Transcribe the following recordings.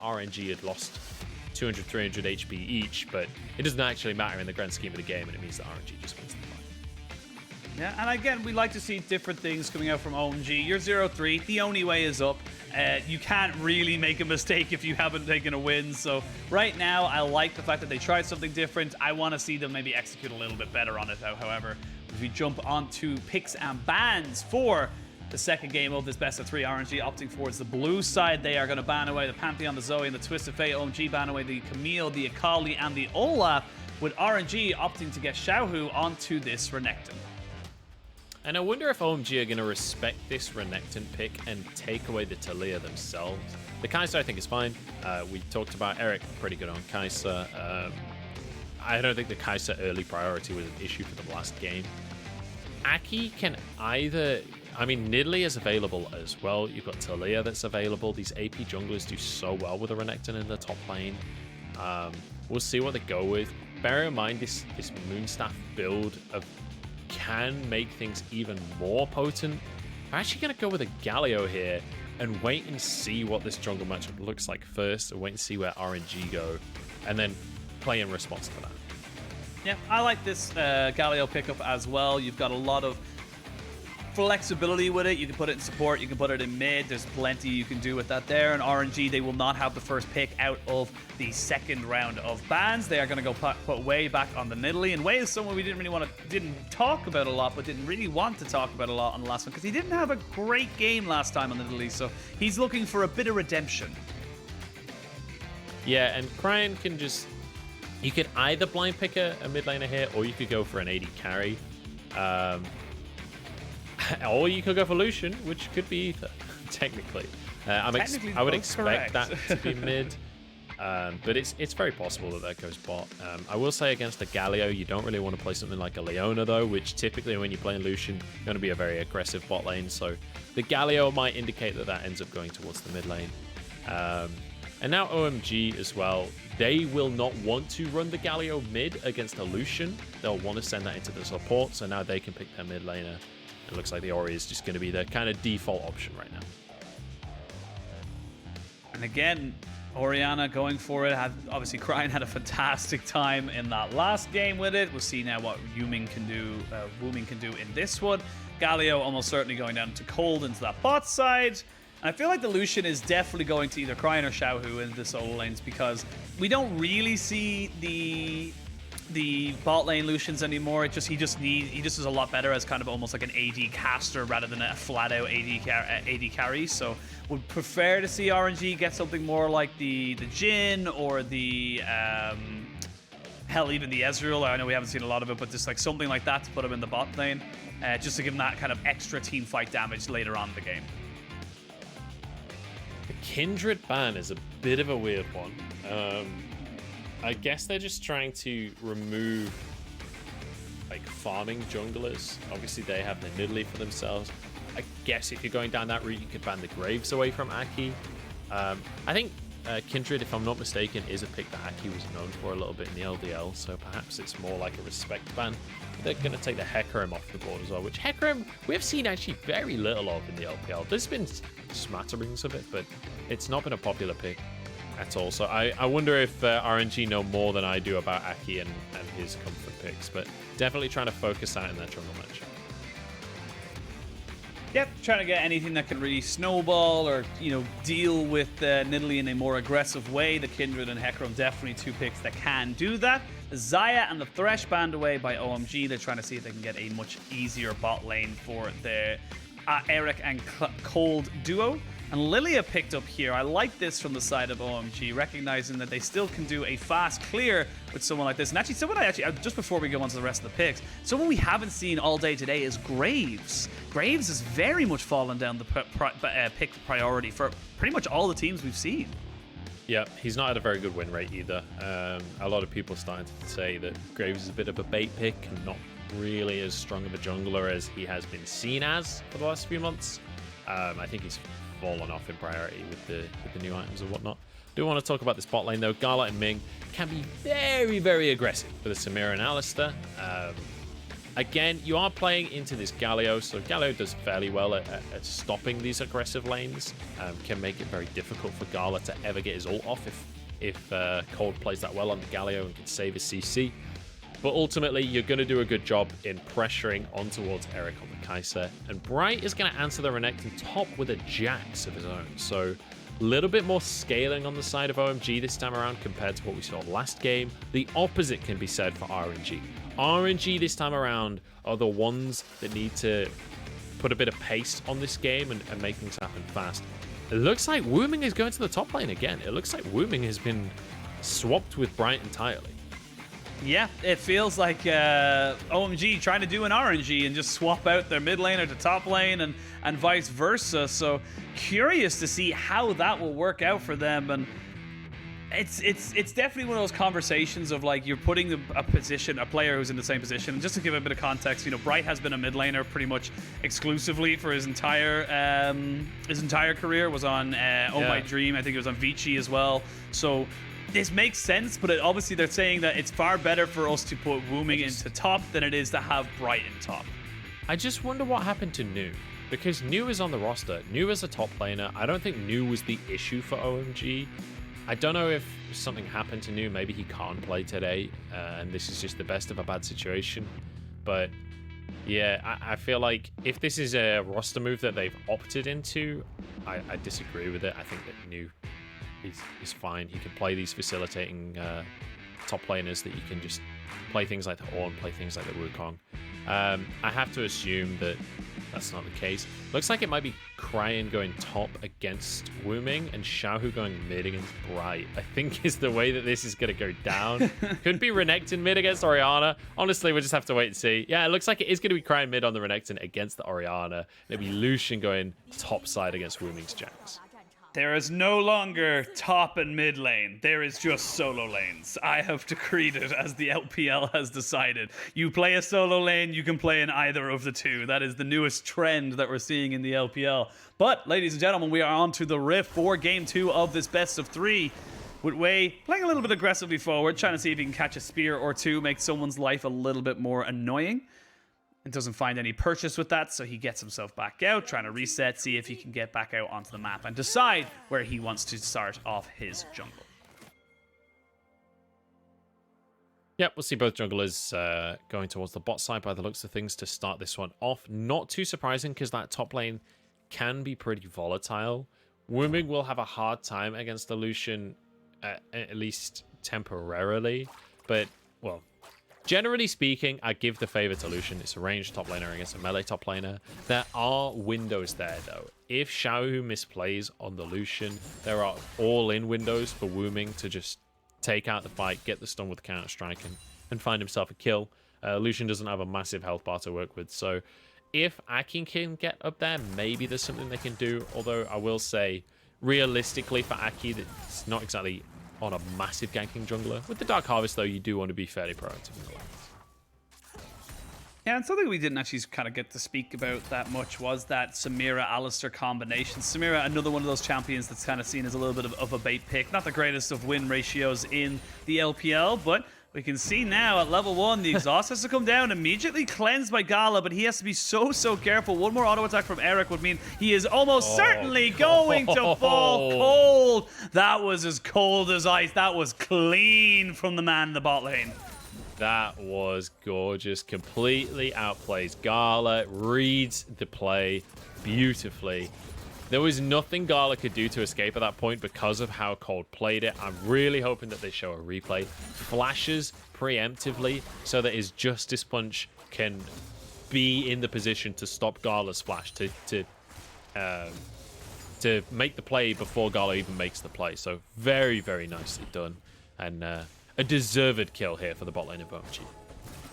RNG had lost 200, 300 HP each, but it doesn't actually matter in the grand scheme of the game, and it means that RNG just wins the fight. Yeah, and again, we like to see different things coming out from OMG. You're 0-3. The only way is up. You can't really make a mistake if you haven't taken a win. So right now, I like the fact that they tried something different. I want to see them maybe execute a little bit better on it. However, if we jump onto picks and bans for the second game of this best of 3, RNG opting towards the blue side. They are going to ban away the Pantheon, the Zoe, and the Twisted Fate. OMG ban away the Camille, the Akali, and the Olaf, with RNG opting to get Xiaohu onto this Renekton. And I wonder if OMG are going to respect this Renekton pick and take away the Taliyah themselves. The Kai'Sa I think is fine. We talked about Eric, pretty good on Kai'Sa. I don't think the Kai'Sa early priority was an issue for the last game. Aki can either... I mean, Nidalee is available as well. You've got Taliyah that's available. These AP junglers do so well with a Renekton in the top lane. We'll see what they go with. Bear in mind, this Moonstaff build can make things even more potent. I'm actually going to go with a Galio here and wait and see what this jungle matchup looks like first, and wait and see where RNG go, and then play in response to that. Yeah, I like this Galio pickup as well. You've got a lot of flexibility with it. You can put it in support, you can put it in mid. There's plenty you can do with that there. And RNG, they will not have the first pick out of the second round of bans. They are going to go put Wei back on the Nidalee. And Wei is someone we didn't talk about a lot, but didn't really want to talk about a lot on the last one, because he didn't have a great game last time on the Nidalee. So he's looking for a bit of redemption. Yeah, and Cryan can just... You could either blind pick a mid laner here, or you could go for an AD carry. Or you could go for Lucian, which could be either, technically. I would expect that to be mid, but it's very possible that goes bot. I will say against the Galio, you don't really want to play something like a Leona, though, which typically when you're playing Lucian, you're going to be a very aggressive bot lane. So the Galio might indicate that ends up going towards the mid lane. And now OMG as well. They will not want to run the Galio mid against a Lucian. They'll want to send that into the support, so now they can pick their mid laner. It looks like the Ori is just going to be their kind of default option right now. And again, Orianna going for it. Obviously, Cryan had a fantastic time in that last game with it. We'll see now what Wuming can do in this one. Galio almost certainly going down to cold into that bot side. And I feel like the Lucian is definitely going to either Cryan or Xiaohu in the solo lanes, because we don't really see the bot lane Lucians anymore. He just is a lot better as kind of almost like an AD caster rather than a flat out AD carry. So would prefer to see RNG get something more like the Jhin or the hell, even the Ezreal. I know we haven't seen a lot of it, but just like something like that to put him in the bot lane, just to give him that kind of extra team fight damage later on in the game. The Kindred ban is a bit of a weird one. I guess they're just trying to remove like farming junglers. Obviously they have the Nidalee for themselves. I guess if you're going down that route, you could ban the Graves away from Aki. I think Kindred, if I'm not mistaken, is a pick that Aki was known for a little bit in the LDL, so perhaps it's more like a respect ban. They're going to take the Hecarim off the board as well, which Hecarim we have seen actually very little of in the LPL. There's been smatterings of it, but it's not been a popular pick at all. So I wonder if RNG know more than I do about Aki and his comfort picks, but definitely trying to focus that in their jungle match. Yep, trying to get anything that can really snowball or, deal with Nidalee in a more aggressive way. The Kindred and Hecarim, definitely two picks that can do that. The Xayah and the Thresh banned away by OMG. They're trying to see if they can get a much easier bot lane for the Eric and Cold duo. And Lilia picked up here. I like this from the side of OMG, recognizing that they still can do a fast clear with someone like this. And actually, just before we go on to the rest of the picks, someone we haven't seen all day today is Graves. Graves has very much fallen down the pick priority for pretty much all the teams we've seen. Yeah, he's not had a very good win rate either. A lot of people starting to say that Graves is a bit of a bait pick and not really as strong of a jungler as he has been seen as for the last few months. I think he's fallen off in priority with the new items and whatnot. Do want to talk about this bot lane though. Gala and Ming can be very, very aggressive with the Samira and Alistar. Again, you are playing into this Galio, so Galio does fairly well at stopping these aggressive lanes. Can make it very difficult for Gala to ever get his ult off if Cold plays that well on the Galio and can save his CC. But ultimately, you're going to do a good job in pressuring on towards Eric on the Kai'Sa. And Bright is going to answer the Renekton top with a Jax of his own. So a little bit more scaling on the side of OMG this time around compared to what we saw last game. The opposite can be said for RNG. RNG this time around are the ones that need to put a bit of pace on this game and make things happen fast. It looks like Wooming is going to the top lane again. It looks like Wooming has been swapped with Bright entirely. Yeah, it feels like OMG trying to do an RNG and just swap out their mid laner to top lane and vice versa. So curious to see how that will work out for them. And it's definitely one of those conversations of like you're putting a player who's in the same position. And just to give a bit of context, you know, Bright has been a mid laner pretty much exclusively for his entire career. Was on Oh My Dream. I think it was on Vici as well. So this makes sense, but obviously they're saying that it's far better for us to put Wooming into top than it is to have Bright in top. I just wonder what happened to Nu, because Nu is on the roster. Nu is a top laner. I don't think Nu was the issue for OMG. I don't know if something happened to Nu. Maybe he can't play today, and this is just the best of a bad situation. But yeah, I feel like if this is a roster move that they've opted into, I disagree with it. I think that Nu is fine. He can play these facilitating top laners that you can just play things like the Ornn, play things like the Wukong. I have to assume that that's not the case. Looks like it might be Cryan going top against Wooming and Xiaohu going mid against Bright, I think is the way that this is going to go down. Could be Renekton mid against Orianna. Honestly, we'll just have to wait and see. Yeah, it looks like it is going to be Cryan mid on the Renekton against the Orianna. It'll be Lucian going top side against Wooming's Jax. There is no longer top and mid lane. There is just solo lanes. I have decreed it as the LPL has decided. You play a solo lane, you can play in either of the two. That is the newest trend that we're seeing in the LPL. But, ladies and gentlemen, we are on to the Rift for Game 2 of this best of 3. With Wei playing a little bit aggressively forward, trying to see if he can catch a spear or two, make someone's life a little bit more annoying. And doesn't find any purchase with that, so he gets himself back out, trying to reset, see if he can get back out onto the map and decide where he wants to start off his jungle. Yep, we'll see both junglers going towards the bot side by the looks of things to start this one off. Not too surprising, because that top lane can be pretty volatile. Wooming will have a hard time against the Lucian, at least temporarily, but, well, generally speaking, I give the favor to Lucian. It's a ranged top laner against a melee top laner. There are windows there, though. If Xiaohu misplays on the Lucian, there are all-in windows for Wooming to just take out the fight, get the stun with Counter-Strike, and find himself a kill. Lucian doesn't have a massive health bar to work with, so if Aki can get up there, maybe there's something they can do. Although I will say, realistically for Aki, that's not exactly on a massive ganking jungler. With the Dark Harvest, though, you do want to be fairly proactive in the lanes. Yeah, and something we didn't actually kind of get to speak about that much was that Samira-Alistair combination. Samira, another one of those champions that's kind of seen as a little bit of a bait pick. Not the greatest of win ratios in the LPL, but we can see now at level 1, the exhaust has to come down, immediately cleansed by Gala, but he has to be so careful. One more auto attack from Eric would mean he is almost certainly going to fall cold. That was as cold as ice. That was clean from the man in the bot lane. That was gorgeous. Completely outplays Gala, reads the play beautifully. There was nothing Gala could do to escape at that point because of how Cold played it. I'm really hoping that they show a replay. Flashes preemptively so that his Justice Punch can be in the position to stop Gala's flash, to make the play before Gala even makes the play. So very, very nicely done. And a deserved kill here for the bot lane of OMG.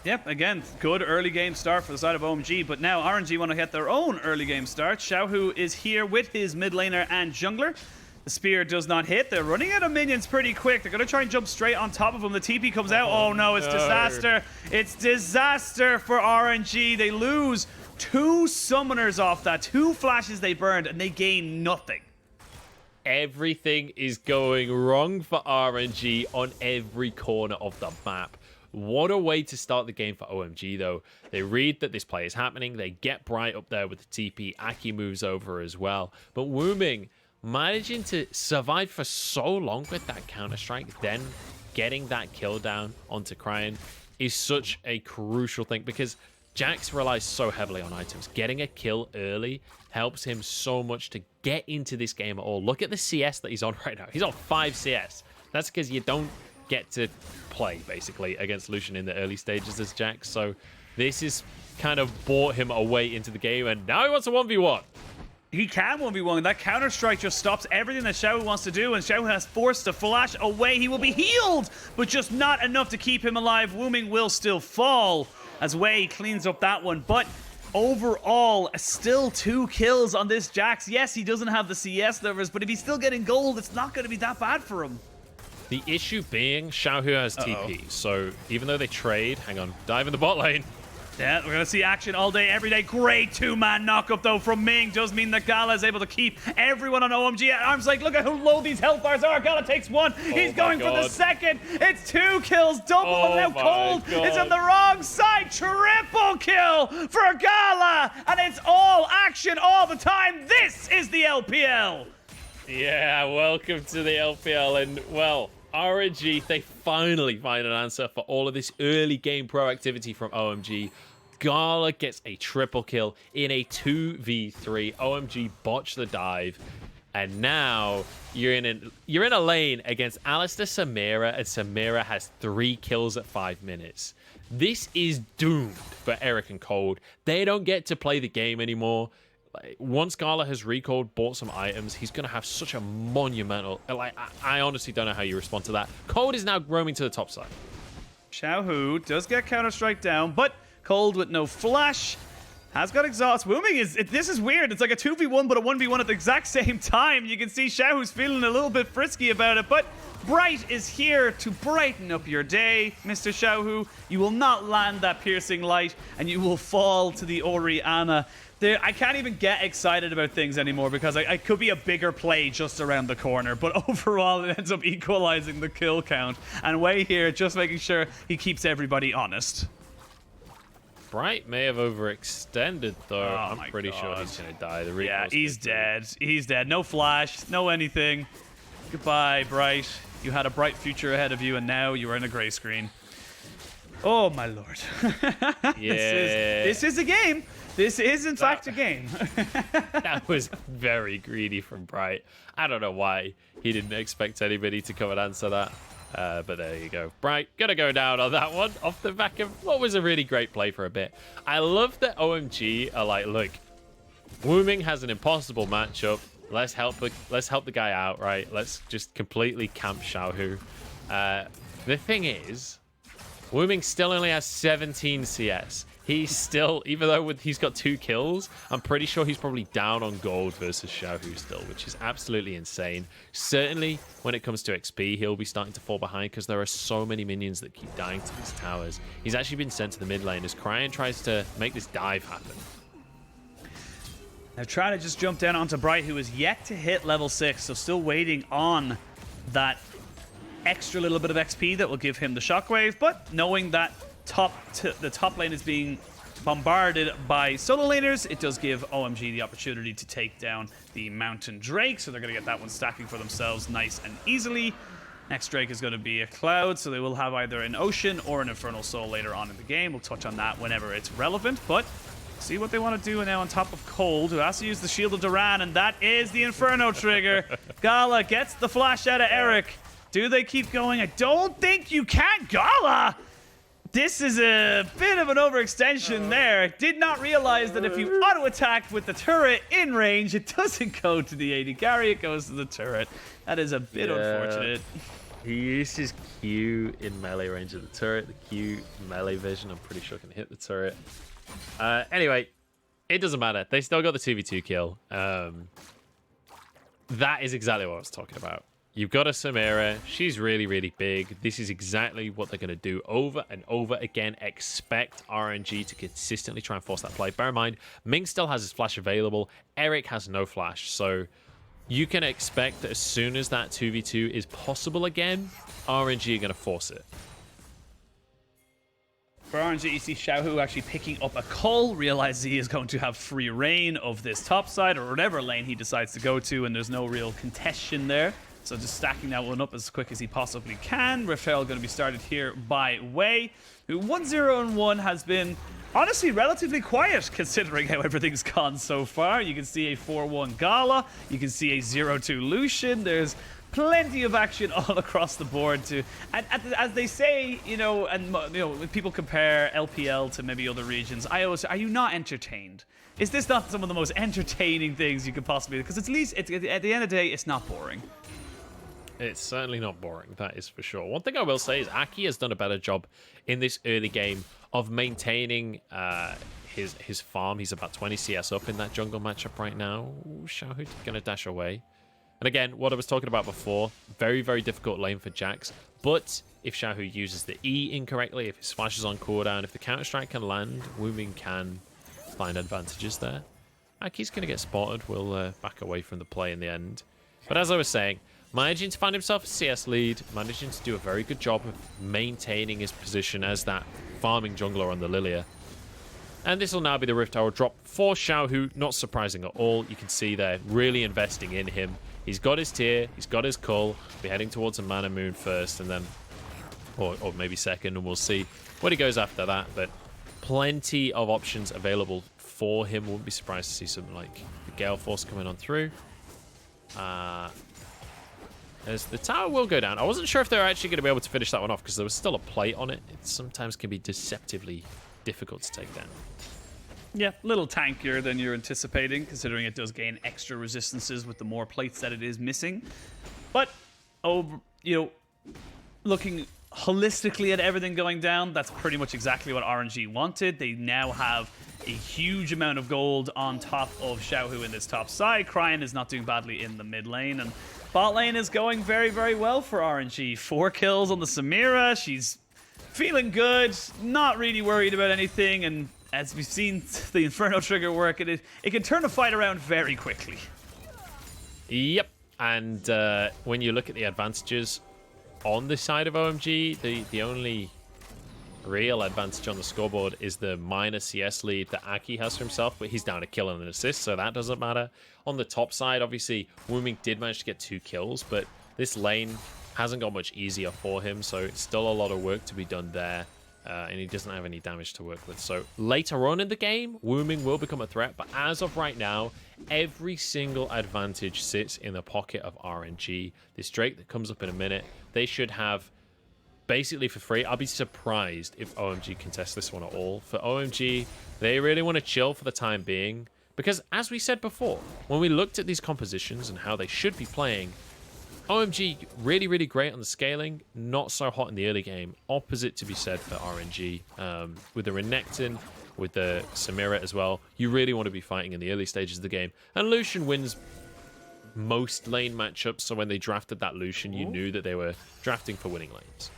Yep, again, good early game start for the side of OMG, but now RNG want to get their own early game start. Xiaohu is here with his mid laner and jungler. The spear does not hit. They're running out of minions pretty quick. They're going to try and jump straight on top of him. The TP comes out. Oh no, it's disaster. It's disaster for RNG. They lose 2 summoners off that. 2 flashes they burned, and they gain nothing. Everything is going wrong for RNG on every corner of the map. What a way to start the game for OMG, though. They read that this play is happening. They get Bright up there with the TP. Aki moves over as well. But Wooming managing to survive for so long with that Counter-Strike, then getting that kill down onto Cryan is such a crucial thing because Jax relies so heavily on items. Getting a kill early helps him so much to get into this game at all. Look at the CS that he's on right now. He's on 5 CS. That's because you don't get to play, basically, against Lucian in the early stages as Jax. So this is kind of brought him away into the game, and now he wants a 1v1. He can 1v1. That Counter-Strike just stops everything that Xiao wants to do, and Xiao has forced to flash away. He will be healed, but just not enough to keep him alive. Wooming will still fall as Wei cleans up that one, but overall, still 2 kills on this Jax. Yes, he doesn't have the CS numbers, but if he's still getting gold, it's not going to be that bad for him. The issue being Xiaohu has TP, so even though they trade, hang on, dive in the bot lane. Yeah, we're going to see action all day, every day. Great 2-man knockup, though, from Ming. Does mean that Gala is able to keep everyone on OMG at arm's length. Look at how low these health bars are. Gala takes 1. He's going for the second. It's 2 kills. Double. Now Cold is on the wrong side. Triple kill for Gala. And it's all action all the time. This is the LPL. Yeah, welcome to the LPL. And, well, RNG, they finally find an answer for all of this early game proactivity from OMG. Gala gets a triple kill in a 2v3. OMG botch the dive. And now you're in a lane against Alistair Samira, and Samira has 3 kills at 5 minutes. This is doomed for Eric and Cold. They don't get to play the game anymore. Once Gala has recalled, bought some items, he's going to have such a monumental... I honestly don't know how you respond to that. Cold is now roaming to the top side. Xiaohu does get Counter-Strike down, but Cold with no flash has got exhaust. Wooming this is weird. It's like a 2v1, but a 1v1 at the exact same time. You can see Xiaohu's feeling a little bit frisky about it, but Bright is here to brighten up your day, Mr. Xiaohu. You will not land that piercing light, and you will fall to the Orianna. I can't even get excited about things anymore because I could be a bigger play just around the corner, but overall it ends up equalizing the kill count. And Wei here just making sure he keeps everybody honest. Bright may have overextended, though. Oh I'm pretty sure he's going to die. Yeah, he's dead. He's dead. No flash, no anything. Goodbye, Bright. You had a bright future ahead of you, and now you are in a gray screen. Oh, my lord. Yeah. This is a game. This is, in fact, a game. That was very greedy from Bright. I don't know why he didn't expect anybody to come and answer that. But there you go. Bright, gonna go down on that one off the back of what was a really great play for a bit. I love that OMG are like, look, Wooming has an impossible matchup. Let's help the guy out, right? Let's just completely camp Xiaohu. The thing is, Wooming still only has 17 CS. He's still, even though he's got 2 kills, I'm pretty sure he's probably down on gold versus Xiaohu still, which is absolutely insane. Certainly, when it comes to XP, he'll be starting to fall behind because there are so many minions that keep dying to these towers. He's actually been sent to the mid lane as Cryan tries to make this dive happen. They're trying to just jump down onto Bright, who is yet to hit level 6, so still waiting on that extra little bit of XP that will give him the shockwave, but knowing that the top lane is being bombarded by solo laners, it does give OMG the opportunity to take down the Mountain Drake, so they're going to get that one stacking for themselves nice and easily. Next Drake is going to be a Cloud, so they will have either an Ocean or an Infernal Soul later on in the game. We'll touch on that whenever it's relevant, but see what they want to do now on top of Cold, who has to use the Shield of Duran, and that is the Inferno trigger. Gala gets the flash out of Eric. Do they keep going? I don't think you can. Gala! This is a bit of an overextension there. Did not realize that if you auto-attack with the turret in range, it doesn't go to the AD carry, it goes to the turret. That is a bit unfortunate. He uses Q in melee range of the turret. The Q melee vision, I'm pretty sure, can hit the turret. Anyway, it doesn't matter. They still got the 2v2 kill. That is exactly what I was talking about. You've got a Samira. She's really, really big. This is exactly what they're going to do over and over again. Expect RNG to consistently try and force that play. Bear in mind, Ming still has his flash available. Eric has no flash. So you can expect that as soon as that 2v2 is possible again, RNG are going to force it. For RNG, you see Xiaohu actually picking up a call, realizes he is going to have free reign of this top side or whatever lane he decides to go to, and there's no real contention there. So just stacking that one up as quick as he possibly can. Raphael going to be started here by Wei, who 1-0-1 has been honestly relatively quiet considering how everything's gone so far. You can see a 4-1 Gala, you can see a 0-2 Lucian. There's plenty of action all across the board to, and as they say, you know, and you know, when people compare LPL to maybe other regions, I always say, are you not entertained? Is this not some of the most entertaining things you could possibly? Because at least at the end of the day, it's not boring. It's certainly not boring, that is for sure. One thing I will say is Aki has done a better job in this early game of maintaining his farm. He's about 20 CS up in that jungle matchup right now. Xiaohu gonna dash away. And again, what I was talking about before, very, very difficult lane for Jax. But if Xiaohu uses the E incorrectly, if his flash is on cooldown, if the counter-strike can land, Wuming can find advantages there. Aki's going to get spotted. We'll back away from the play in the end. But as I was saying, managing to find himself a CS lead, managing to do a very good job of maintaining his position as that farming jungler on the Lilia. And this will now be the Rift Tower drop for Xiaohu. Not surprising at all. You can see they're really investing in him. He's got his tier, he's got his cull. We're heading towards a Mana Moon first, and then, or maybe second, and we'll see what he goes after that. But plenty of options available for him. Wouldn't be surprised to see something like the Gale Force coming on through. As the tower will go down. I wasn't sure if they were actually going to be able to finish that one off because there was still a plate on it. It sometimes can be deceptively difficult to take down. Yeah, a little tankier than you're anticipating, considering it does gain extra resistances with the more plates that it is missing. But, you know, looking holistically at everything going down, that's pretty much exactly what RNG wanted. They now have a huge amount of gold on top of Xiaohu in this top side. Cryan is not doing badly in the mid lane, and bot lane is going very, very well for RNG. 4 kills on the Samira. She's feeling good, not really worried about anything, and as we've seen the Inferno trigger work, it can turn a fight around very quickly. Yep, and when you look at the advantages on the side of OMG, the only real advantage on the scoreboard is the minor CS lead that Aki has for himself, but he's down a kill and an assist, so that doesn't matter. On the top side, obviously, Wuming did manage to get 2 kills, but this lane hasn't got much easier for him, so it's still a lot of work to be done there. And he doesn't have any damage to work with. So later on in the game, Wuming will become a threat. But as of right now, every single advantage sits in the pocket of RNG. This Drake that comes up in a minute, they should have basically for free. I'll be surprised if OMG contest this one at all. For OMG, they really want to chill for the time being. Because as we said before, when we looked at these compositions and how they should be playing, OMG, really, really great on the scaling, not so hot in the early game. Opposite to be said for RNG. With the Renekton, with the Samira as well, you really want to be fighting in the early stages of the game. And Lucian wins most lane matchups, so when they drafted that Lucian, you knew that they were drafting for winning lanes.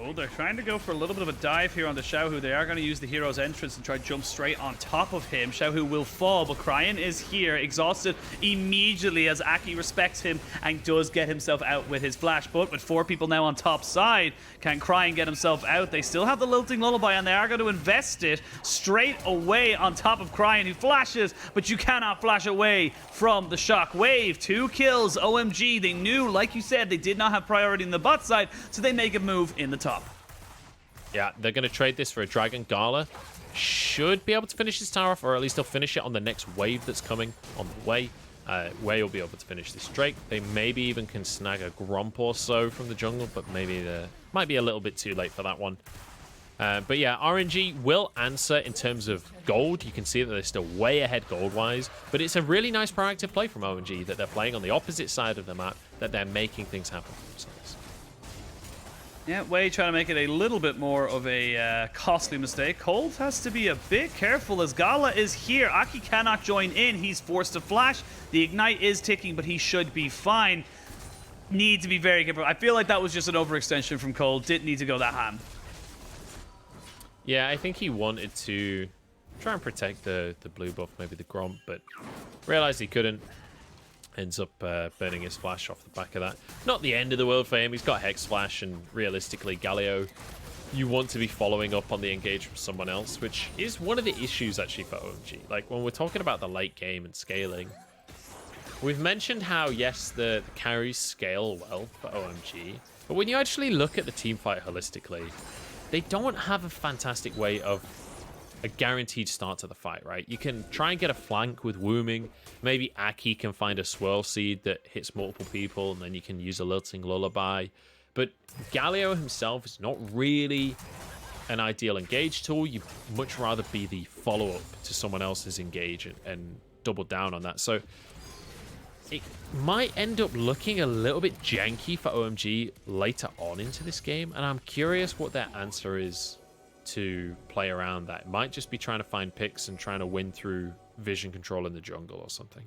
Oh, they're trying to go for a little bit of a dive here on the Xiaohu. They are going to use the hero's entrance and try to jump straight on top of him. Xiaohu will fall, but Cryan is here, exhausted immediately as Aki respects him and does get himself out with his flash. But with 4 people now on top side, can Cryan get himself out? They still have the Lilting Lullaby, and they are going to invest it straight away on top of Cryan, who flashes, but you cannot flash away from the shock wave. 2 kills, OMG. They knew, like you said, they did not have priority in the bot side, so they make a move in the top. Yeah, they're going to trade this for a Dragon. Gala should be able to finish this tower off, or at least they'll finish it on the next wave that's coming on the way. Wei will be able to finish this Drake. They maybe even can snag a Gromp or so from the jungle, but maybe might be a little bit too late for that one. But yeah, RNG will answer in terms of gold. You can see that they're still way ahead gold-wise, but it's a really nice proactive play from OMG that they're playing on the opposite side of the map, that they're making things happen for themselves. Yeah, Wei trying to make it a little bit more of a costly mistake. Cold has to be a bit careful as Gala is here. Aki cannot join in. He's forced to flash. The Ignite is ticking, but he should be fine. Need to be very careful. I feel like that was just an overextension from Cold. Didn't need to go that ham. Yeah, I think he wanted to try and protect the blue buff, maybe the Gromp, but realized he couldn't. Ends up burning his flash off the back of that. Not the end of the world for him. He's got Hex Flash, and realistically, Galio you want to be following up on the engage from someone else, which is one of the issues actually for OMG. Like when we're talking about the late game and scaling, we've mentioned how, yes, the carries scale well for OMG, but when you actually look at the team fight holistically, they don't have a fantastic way of a guaranteed start to the fight, right? You can try and get a flank with Wooming. Maybe Aki can find a swirl seed that hits multiple people, and then you can use a lilting lullaby. But Galio himself is not really an ideal engage tool. You'd much rather be the follow-up to someone else's engage and double down on that. So it might end up looking a little bit janky for OMG later on into this game, and I'm curious what their answer is to play around that. It might just be trying to find picks and trying to win through vision control in the jungle or something.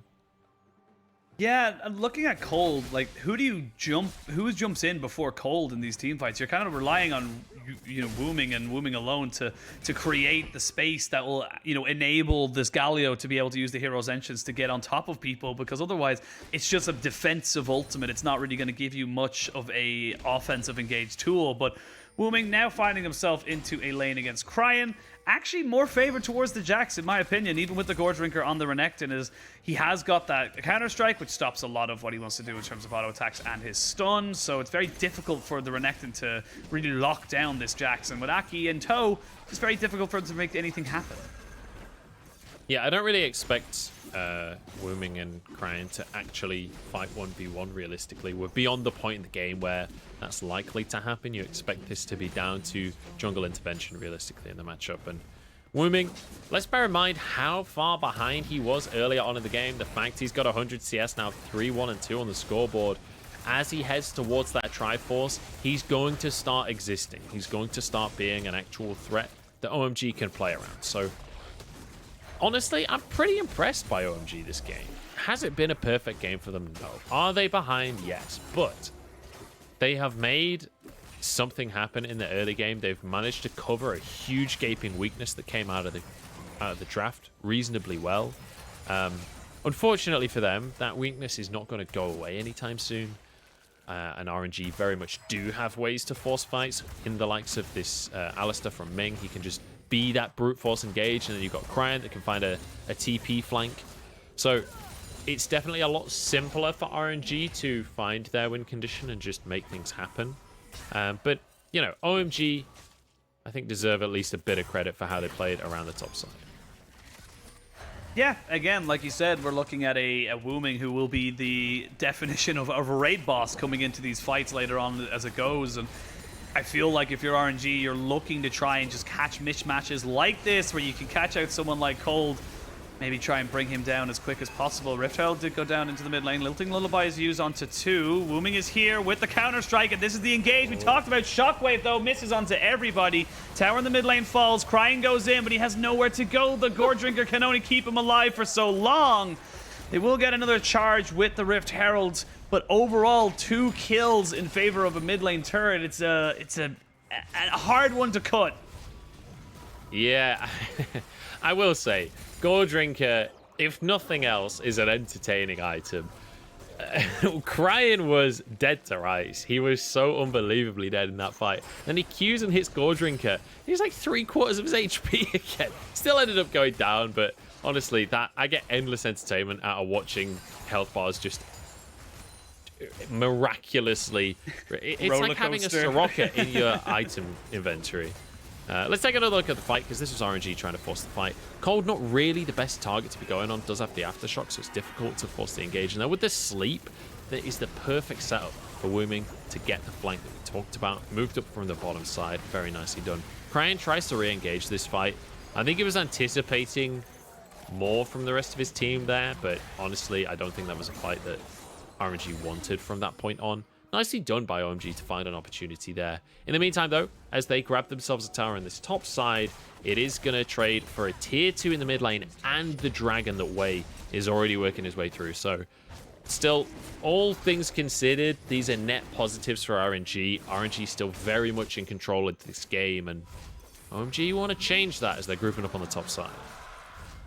Yeah, and looking at Cold, like who jumps in before Cold in these team fights? You're kind of relying on Wooming and Wooming alone to create the space that will enable this Galio to be able to use the hero's entrance to get on top of people, because otherwise it's just a defensive ultimate. It's not really going to give you much of a offensive engaged tool. But Wooming now finding himself into a lane against Cryan. Actually more favored towards the Jax, in my opinion, even with the Gore Drinker on the Renekton, is he has got that counter-strike, which stops a lot of what he wants to do in terms of auto attacks and his stun, so it's very difficult for the Renekton to really lock down this Jax, and with Aki in tow, it's very difficult for him to make anything happen. Yeah, I don't really expect Wooming and Cryan to actually fight 1v1 realistically. We're beyond the point in the game where that's likely to happen. You expect this to be down to jungle intervention realistically in the matchup. And Wooming, let's bear in mind how far behind he was earlier on in the game. The fact he's got 100 CS now, 3-1 and 2 on the scoreboard. As he heads towards that Triforce, he's going to start existing. He's going to start being an actual threat that OMG can play around. So honestly, I'm pretty impressed by OMG this game. Has it been a perfect game for them? No. Are they behind? Yes. But they have made something happen in the early game. They've managed to cover a huge gaping weakness that came out of the draft reasonably well. Unfortunately for them, that weakness is not going to go away anytime soon. And RNG very much do have ways to force fights in the likes of this Alistair from Ming. He can just be that brute force engage, and then you've got Cryan that can find a TP flank. So it's definitely a lot simpler for RNG to find their win condition and just make things happen. But, OMG, I think, deserve at least a bit of credit for how they played around the top side. Yeah, again, like you said, we're looking at a Wooming who will be the definition of a raid boss coming into these fights later on as it goes. And I feel like if you're RNG, you're looking to try and just catch mismatches like this, where you can catch out someone like Cold, maybe try and bring him down as quick as possible. Rift Herald did go down into the mid lane. Lilting Lullaby is used onto 2. Wooming is here with the counter-strike, and this is the engage. We talked about Shockwave, though. Misses onto everybody. Tower in the mid lane falls. Cryan goes in, but he has nowhere to go. The Gore Drinker can only keep him alive for so long. They will get another charge with the Rift Herald, but overall, 2 kills in favor of a mid lane turret. It's a hard one to cut. Yeah, I will say, Gore Drinker, if nothing else, is an entertaining item. Cryan was dead to rights. He was so unbelievably dead in that fight. Then he Qs and hits Gore Drinker. He's like 3/4 of his HP again. Still ended up going down, but honestly, that I get endless entertainment out of watching health bars just miraculously. It's like having a Soroka in your item inventory. Let's take another look at the fight, because this was RNG trying to force the fight. Cold, not really the best target to be going on, does have the aftershock, so it's difficult to force the engage. And then with the sleep, that is the perfect setup for Wooming to get the flank that we talked about. Moved up from the bottom side, very nicely done. Cryan tries to re-engage this fight. I think he was anticipating more from the rest of his team there, but honestly, I don't think that was a fight that RNG wanted from that point on. Nicely done by OMG to find an opportunity there. In the meantime, though, as they grab themselves a tower on this top side, it is going to trade for a tier 2 in the mid lane and the dragon that Wei is already working his way through. So, still, all things considered, these are net positives for RNG. RNG still very much in control of this game, and OMG want to change that as they're grouping up on the top side.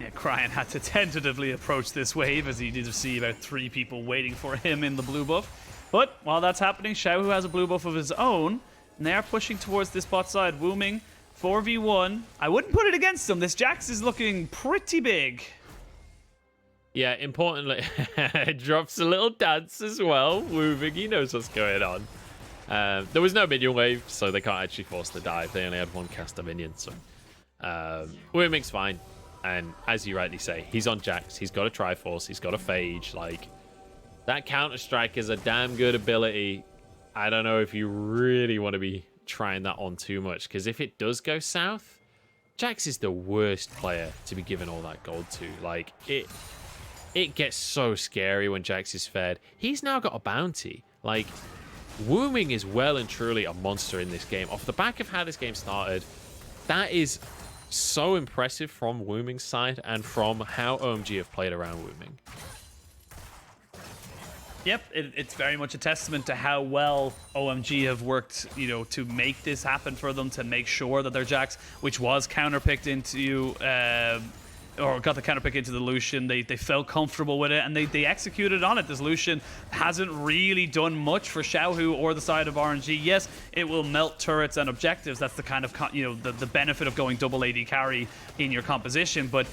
Yeah, Cryan had to tentatively approach this wave, as he did see about 3 people waiting for him in the blue buff. But while that's happening, Xiao, who has a blue buff of his own, And they are pushing towards this bot side. Wooming, 4v1. I wouldn't put it against them. This Jax is looking pretty big. Yeah, importantly, it drops a little dance as well. Wooming, he knows what's going on. There was no minion wave, so they can't actually force the dive. They only had one caster minion, so Wooming's fine. And as you rightly say, he's on Jax. He's got a Triforce. He's got a Phage. Like, that Counter-Strike is a damn good ability. I don't know if you really want to be trying that on too much, because if it does go south, Jax is the worst player to be giving all that gold to. Like, it gets so scary when Jax is fed. He's now got a bounty. Like, Wooming is well and truly a monster in this game. Off the back of how this game started, that is so impressive from Wooming's side and from how OMG have played around Wooming. Yep, it's very much a testament to how well OMG have worked, you know, to make this happen for them, to make sure that their Jax, which was counterpicked into, or got the counterpick into the Lucian, they felt comfortable with it, and they executed on it. This Lucian hasn't really done much for Xiaohu or the side of RNG. Yes, it will melt turrets and objectives. That's the kind of, you know, the benefit of going double AD carry in your composition, but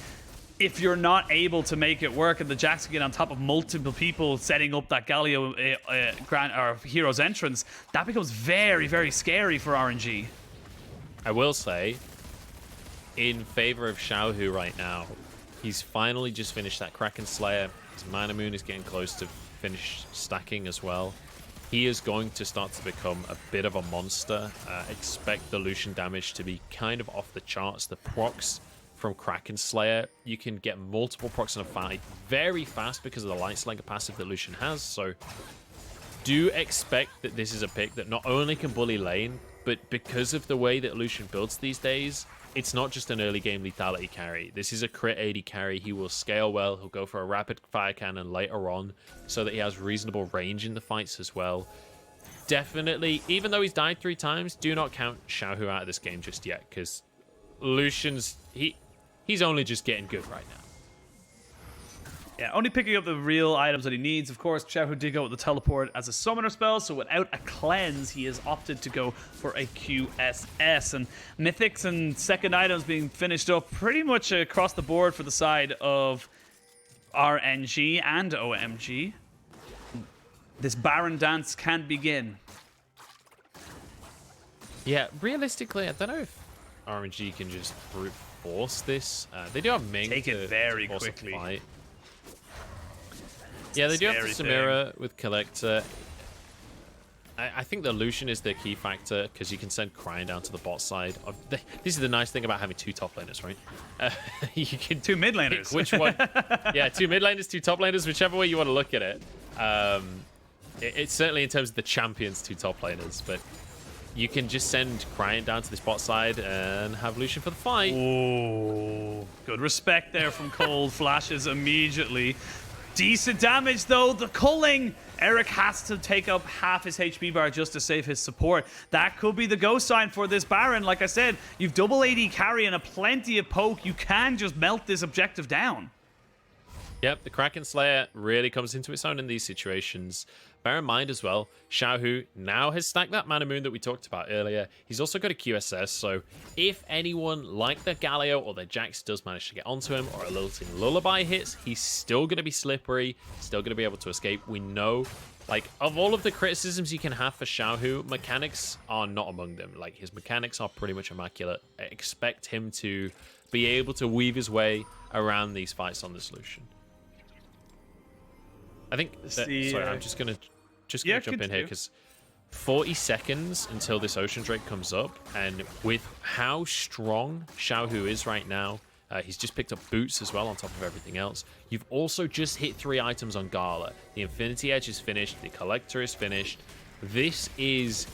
if you're not able to make it work and the Jax get on top of multiple people setting up that Galio or Hero's entrance, that becomes very, very scary for RNG. I will say, in favor of Xiaohu right now, he's finally just finished that Kraken Slayer. His Mana Moon is getting close to finish stacking as well. He is going to start to become a bit of a monster. Expect the Lucian damage to be kind of off the charts. The procs from Kraken Slayer, you can get multiple procs in a fight very fast because of the Light Slinger passive that Lucian has, so do expect that this is a pick that not only can bully lane, but because of the way that Lucian builds these days, it's not just an early game lethality carry. This is a crit 80 carry. He will scale well. He'll go for a rapid fire cannon later on so that he has reasonable range in the fights as well. Definitely, even though he's died 3 times, do not count Xiaohu out of this game just yet, because Lucian's... He's only just getting good right now. Yeah, only picking up the real items that he needs. Of course, Xiaohu did go with the teleport as a summoner spell, so without a cleanse, he has opted to go for a QSS. And mythics and second items being finished up pretty much across the board for the side of RNG and OMG. This Baron dance can begin. Yeah, realistically, I don't know if RNG can just brute force this. They do have Ming take it very force quickly. A fight. Yeah, they do have the Samira with Collector. I think the Lucian is the key factor because you can send Cryon down to the bot side. This is the nice thing about having 2 top laners, right? You can 2 mid laners. Which one? Yeah, 2 mid laners, 2 top laners, whichever way you want to look at it. It's certainly in terms of the champions, 2 top laners, but you can just send Cryon down to this bot side and have Lucian for the fight. Oh, good respect there from Cold. Flashes immediately. Decent damage, though. The culling. Eric has to take up half his HP bar just to save his support. That could be the go sign for this Baron. Like I said, you've double AD carry and a plenty of poke. You can just melt this objective down. Yep, the Kraken Slayer really comes into its own in these situations. Bear in mind as well, Xiaohu now has stacked that Mana Moon that we talked about earlier. He's also got a QSS, so if anyone like the Galio or the Jax does manage to get onto him, or a Lilting Lullaby hits, he's still going to be slippery, still going to be able to escape. We know, like, of all of the criticisms you can have for Xiaohu, mechanics are not among them. Like, his mechanics are pretty much immaculate. I expect him to be able to weave his way around these fights on the solution. I think sorry, I'm just gonna jump in here because 40 seconds until this Ocean Drake comes up, and with how strong Xiaohu is right now, he's just picked up boots as well on top of everything else. You've also just hit 3 items on Gala. The Infinity Edge is finished, the Collector is finished. This is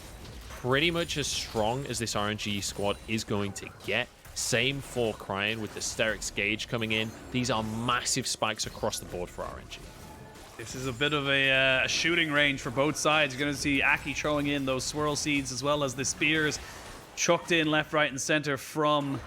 pretty much as strong as this RNG squad is going to get. Same for Cryon with the Sterix Gauge coming in. These are massive spikes across the board for RNG. This is a bit of a shooting range for both sides. You're going to see Aki throwing in those swirl seeds as well as the spears chucked in left, right, and center from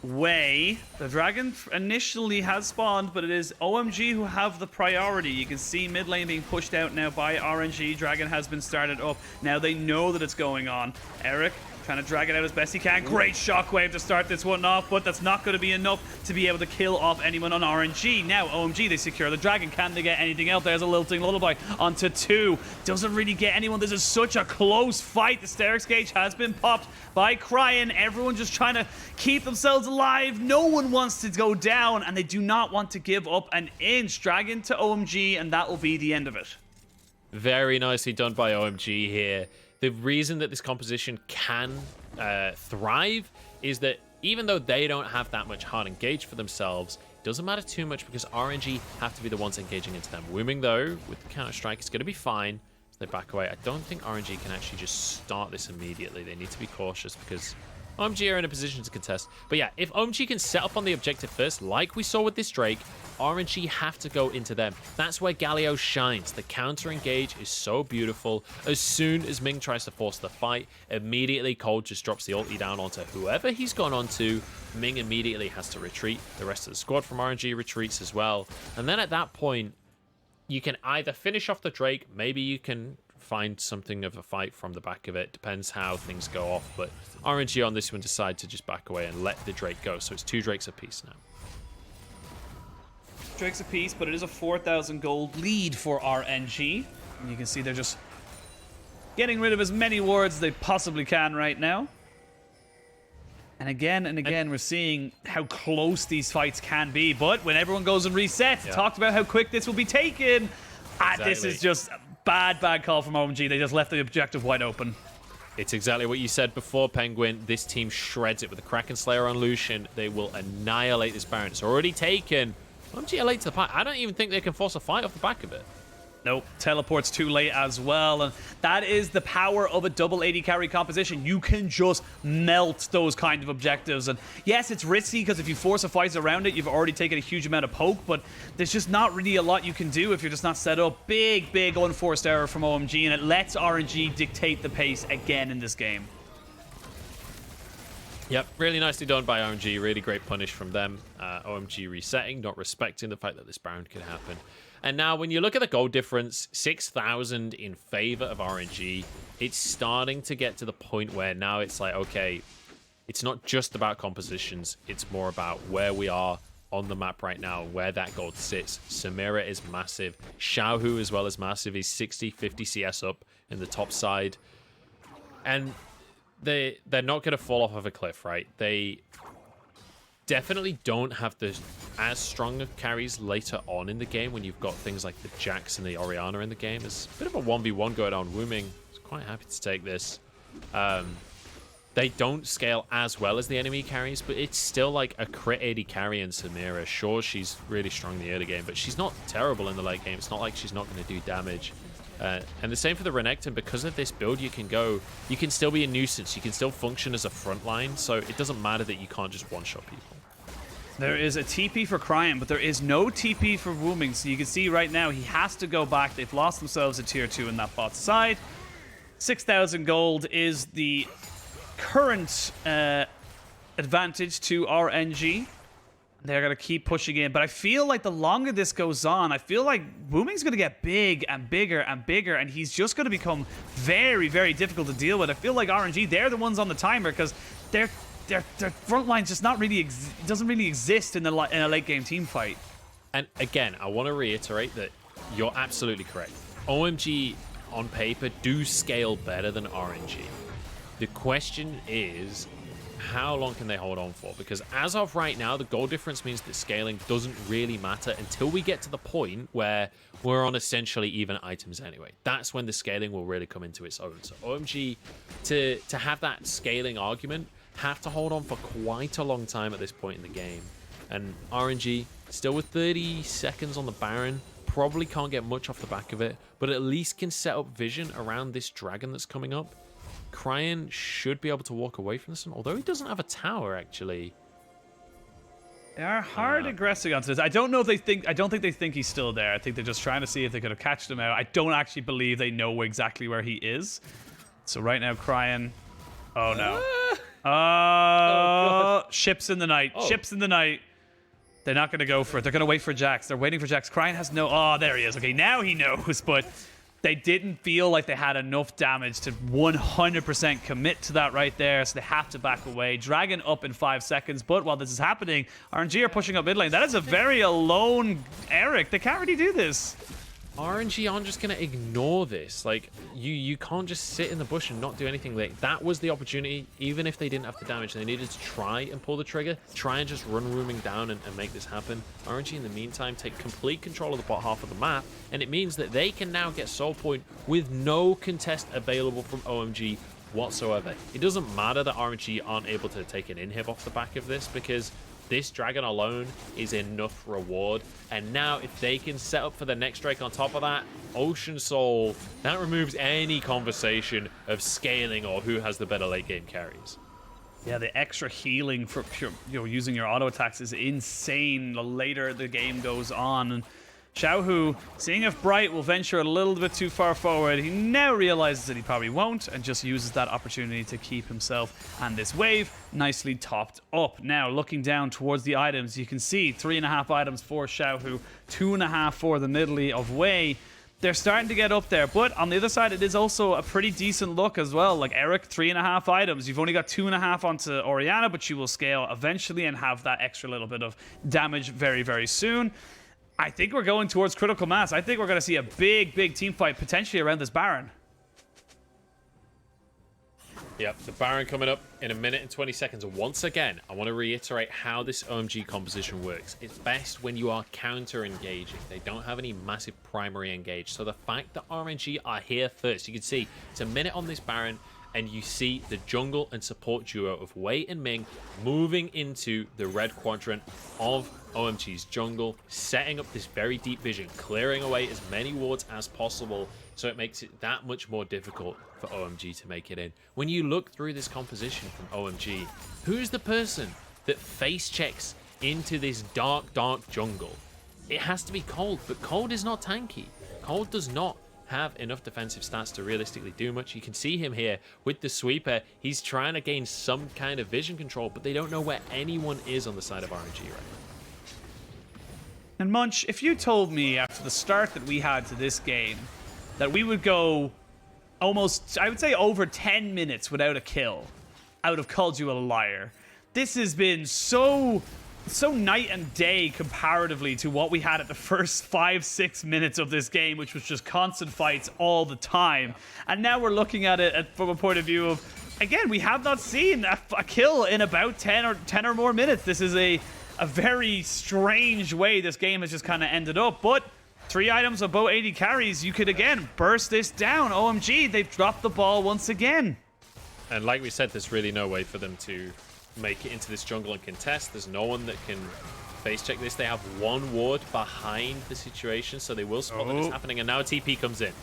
way. The dragon initially has spawned, but it is OMG who have the priority. You can see mid lane being pushed out now by RNG. Dragon has been started up. Now they know that it's going on. Eric trying to drag it out as best he can. Great shockwave to start this one off, but that's not going to be enough to be able to kill off anyone on RNG. Now OMG, they secure the dragon. Can they get anything else? There's a lilting lullaby onto 2. Doesn't really get anyone. This is such a close fight. The Sterix gauge has been popped by Cryan. Everyone just trying to keep themselves alive. No one wants to go down, and they do not want to give up an inch. Dragon to OMG, and that will be the end of it. Very nicely done by OMG here. The reason that this composition can thrive is that even though they don't have that much hard engage for themselves, it doesn't matter too much because RNG have to be the ones engaging into them. Wooming, though, with the Counter-Strike, it's going to be fine. So they back away. I don't think RNG can actually just start this immediately. They need to be cautious because OMG are in a position to contest. But yeah, if OMG can set up on the objective first, like we saw with this Drake, RNG have to go into them. That's where Galio shines. The counter engage is so beautiful. As soon as Ming tries to force the fight, immediately Cold just drops the ulti down onto whoever he's gone onto. Ming immediately has to retreat. The rest of the squad from RNG retreats as well. And then at that point, you can either finish off the Drake, maybe you can find something of a fight from the back of it. Depends how things go off, but RNG on this one decide to just back away and let the Drake go. So it's 2 Drakes apiece now. Drakes apiece, but it is a 4,000 gold lead for RNG. And you can see they're just getting rid of as many wards as they possibly can right now. And again, we're seeing how close these fights can be. But when everyone goes and resets, talked about how quick this will be taken. This is just a bad call from OMG. They just left the objective wide open. It's exactly what you said before, Penguin. This team shreds it with the Kraken Slayer on Lucian. They will annihilate this Baron. It's already taken. OMG are late to the fight. I don't even think they can force a fight off the back of it. Nope, teleports too late as well, and that is the power of a double 80 carry composition. You can just melt those kind of objectives, and yes, it's risky because if you force a fight around it, you've already taken a huge amount of poke, but there's just not really a lot you can do if you're just not set up. Big unforced error from OMG, and it lets RNG dictate the pace again in this game. Yep, really nicely done by OMG. Really great punish from them. OMG resetting, not respecting the fact that this Baron could happen. And now when you look at the gold difference, 6,000 in favor of RNG, it's starting to get to the point where now it's like, okay, it's not just about compositions. It's more about where we are on the map right now, where that gold sits. Samira is massive. Xiaohu as well is massive. He's 60, 50 CS up in the top side. And they're not going to fall off of a cliff, right? They definitely don't have as strong of carries later on in the game when you've got things like the Jax and the Orianna in the game. There's a bit of a 1v1 going on. Wooming is quite happy to take this. They don't scale as well as the enemy carries, but it's still like a crit 80 carry in Samira. Sure, she's really strong in the early game, but she's not terrible in the late game. It's not like she's not going to do damage. And the same for the Renekton. Because of this build, you can still be a nuisance. You can still function as a front line, so it doesn't matter that you can't just one-shot people. There is a TP for Cryan, but there is no TP for Wooming. So you can see right now he has to go back. They've lost themselves a tier 2 in that bot side. 6,000 gold is the current advantage to RNG. They're going to keep pushing in. But I feel like the longer this goes on, I feel like Wooming's going to get big and bigger and bigger, and he's just going to become very, very difficult to deal with. I feel like RNG, they're the ones on the timer because their front line's just not really doesn't really exist in a late game team fight. And again, I want to reiterate that you're absolutely correct. OMG on paper do scale better than RNG. The question is, how long can they hold on for? Because as of right now, the goal difference means that scaling doesn't really matter until we get to the point where we're on essentially even items anyway. That's when the scaling will really come into its own. So OMG, to have that scaling argument, have to hold on for quite a long time at this point in the game. And RNG, still with 30 seconds on the Baron, probably can't get much off the back of it, but at least can set up vision around this dragon that's coming up. Cryan should be able to walk away from this one, although he doesn't have a tower, actually. They are hard aggressing onto this. I don't think they think he's still there. I think they're just trying to see if they could have catched him out. I don't actually believe they know exactly where he is. So right now, Cryan... Oh, no. Ships in the night. Oh. Ships in the night. They're not going to go for it. They're going to wait for Jax. They're waiting for Jax. Cryin has no... Oh, there he is. Okay, now he knows, but they didn't feel like they had enough damage to 100% commit to that right there, so they have to back away. Dragon up in 5 seconds, but while this is happening, RNG are pushing up mid lane. That is a very alone Eric. They can't really do this. RNG aren't just going to ignore this. Like, you can't just sit in the bush and not do anything. Like, that was the opportunity. Even if they didn't have the damage, they needed to try and pull the trigger, try and just run rooming down and make this happen. RNG, in the meantime, take complete control of the bot half of the map, and it means that they can now get Soul Point with no contest available from OMG whatsoever. It doesn't matter that RNG aren't able to take an inhib off the back of this, because this dragon alone is enough reward. And now if they can set up for the next Drake on top of that, Ocean Soul, that removes any conversation of scaling or who has the better late game carries. Yeah, the extra healing for using your auto attacks is insane the later the game goes on. And Xiaohu, seeing if Bright will venture a little bit too far forward, he now realizes that he probably won't and just uses that opportunity to keep himself and this wave nicely topped up. Now, looking down towards the items, you can see 3.5 items for Xiaohu, 2.5 for the middle of Wei. They're starting to get up there, but on the other side, it is also a pretty decent look as well. Like Eric, 3.5 items. You've only got 2.5 onto Orianna, but she will scale eventually and have that extra little bit of damage very, very soon. I think we're going towards critical mass. I think we're going to see a big, big team fight potentially around this Baron. Yep, the Baron coming up in 1 minute and 20 seconds. Once again, I want to reiterate how this OMG composition works. It's best when you are counter-engaging. They don't have any massive primary engage. So the fact that RNG are here first, you can see it's 1 minute on this Baron, and you see the jungle and support duo of Wei and Ming moving into the red quadrant of OMG's jungle, setting up this very deep vision, clearing away as many wards as possible, so it makes it that much more difficult for OMG to make it in. When you look through this composition from OMG, who's the person that face checks into this dark, dark jungle? It has to be Cold, but Cold is not tanky. Cold does not have enough defensive stats to realistically do much. You can see him here with the sweeper. He's trying to gain some kind of vision control, but they don't know where anyone is on the side of RNG right now. And Munch, if you told me after the start that we had to this game that we would go almost, I would say, over 10 minutes without a kill, I would have called you a liar. This has been so night and day comparatively to what we had at the first 5-6 minutes of this game, which was just constant fights all the time. And now we're looking at it from a point of view of, again, we have not seen a kill in about 10 or more minutes. This is a very strange way this game has just kind of ended up. But 3 items of both 80 carries, you could again burst this down. OMG, they've dropped the ball once again. And like we said, there's really no way for them to make it into this jungle and contest. There's no one that can face check this. They have 1 ward behind the situation, so they will spot that it's happening, and now TP comes in.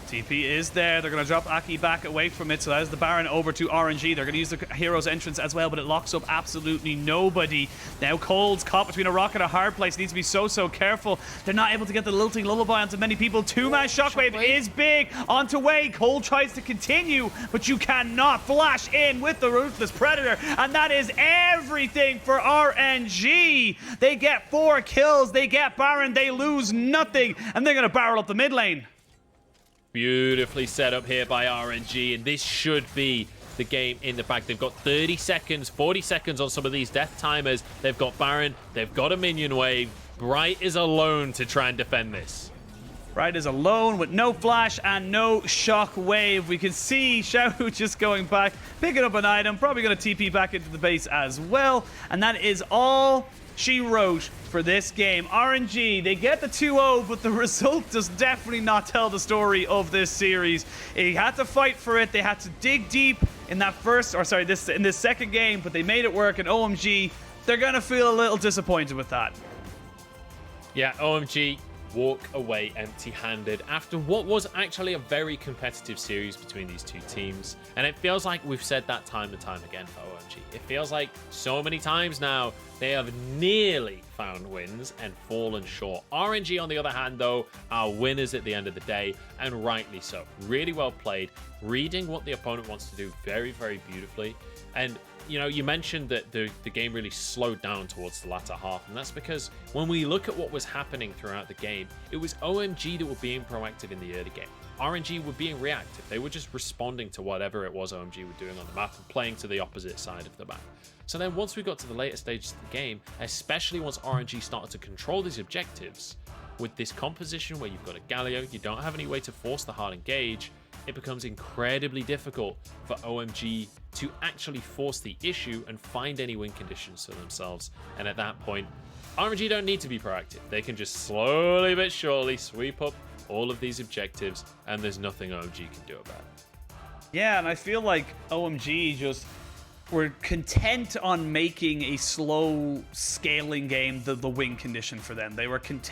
TP is there. They're going to drop Aki back away from it, so that is the Baron over to RNG. They're going to use the hero's entrance as well, but it locks up absolutely nobody. Now Cold's caught between a rock and a hard place. Needs to be so careful. They're not able to get the lilting lullaby onto many people. 2-man shockwave is big onto Wei. Cold tries to continue, but you cannot flash in with the Ruthless Predator, and that is everything for RNG. They get 4 kills. They get Baron. They lose nothing, and they're going to barrel up the mid lane. Beautifully set up here by RNG, and this should be the game in the bag. They've got 30 seconds, 40 seconds on some of these death timers. They've got Baron, they've got a minion wave. Bright is alone to try and defend this. Bright is alone with no flash and no shock wave. We can see Xiaohu just going back, picking up an item, probably going to TP back into the base as well. And that is all she wrote for this game. RNG, they get the 2-0, but the result does definitely not tell the story of this series. They had to fight for it. They had to dig deep in that in this second game, but they made it work. And OMG, they're going to feel a little disappointed with that. Yeah, OMG walk away empty-handed after what was actually a very competitive series between these two teams. And it feels like we've said that time and time again for OMG. It feels like so many times now they have nearly found wins and fallen short. RNG, on the other hand, though, are winners at the end of the day, and rightly so. Really well played, reading what the opponent wants to do very, very beautifully. And you know, you mentioned that the game really slowed down towards the latter half, and that's because when we look at what was happening throughout the game, it was OMG that were being proactive in the early game. RNG were being reactive. They were just responding to whatever it was OMG were doing on the map and playing to the opposite side of the map. So then once we got to the later stages of the game, especially once RNG started to control these objectives, with this composition where you've got a Galio, you don't have any way to force the hard engage, it becomes incredibly difficult for OMG to actually force the issue and find any win conditions for themselves. And at that point, RNG don't need to be proactive. They can just slowly but surely sweep up all of these objectives, and there's nothing OMG can do about it. Yeah, and I feel like OMG just were content on making a slow scaling game the win condition for them. They were content